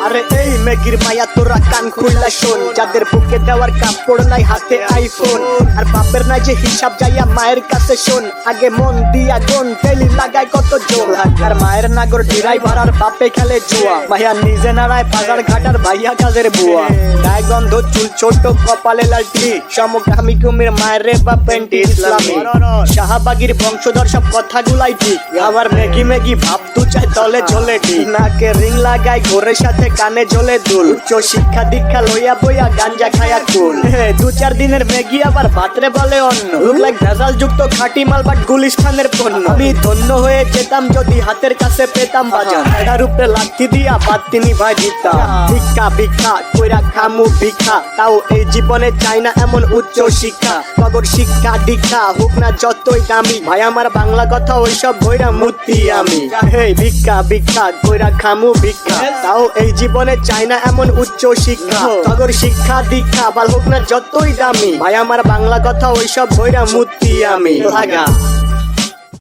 আরে এই মেগির মায়া তোরা কান খুললা শোন, যাদের বুকে দেওয়ার কাপড় নাই হাতে আইফোন, আর বাপের নাই যে হিসাব যাইয়া মায়ের কাছে শোন, আগে মন দিয়া গন টেলি লাগায় কত জোর, আর মায়ের নাগর ড্রাইভার আর বাপে খেলে জুয়া, মায়া নিজে নাড়ায় বাজার ঘাটার ভাইয়া কাজের বুয়া, গায়ে গন্ধ চুল ছোট কপালে লালটি, সমকামী কুমির মায়ের রে বা পেন্টি ইসলামী, শাহবাগীর বংশধর সব কথাগুলাই ঠিক, আবার মেগি মেগি ভাব তু চাই তলে ঝোলে ঠিক, নাকে রিং লাগায় ঘোরের সাথে কানে ঝোলে দুল, উচ্চ শিক্ষা দীক্ষা লইয়া বইয়া গাঞ্জা খায়া কুল, 2-4 দিনের মেগি আবার ভাতরে বলে অন্য, লুক লাইক ভেজাল যুক্ত খাঁটি মাল বাট গুলিস্তানের পণ্য, আমি ধন্য হয়ে যেতাম যদি হাতের কাছে পেতাম বাজার, এটার উপরে লাঠি দিয়া বাদ তিনি ভাই দিতাম, ভিক্ষা ভিক্ষা কইরা খামু ভিক্ষা, তাও এই জীবনে চাই না এমন উচ্চ শিক্ষা, তগর শিক্ষা দীক্ষা হোক না যতই দামি, ভাই আমার বাংলা কথা ওইসব বইরা মূর্তি আমি, হেই ভিক্ষা ভিক্ষা কইরা খামু ভিক্ষা, তাও এই জীবনে চাই না এমন উচ্চ শিক্ষা, তগর শিক্ষা দীক্ষা বা হোক না যতই দামি, ভাই আমার বাংলা কথা ওইসব বইরা মূর্তি আমি লাগা।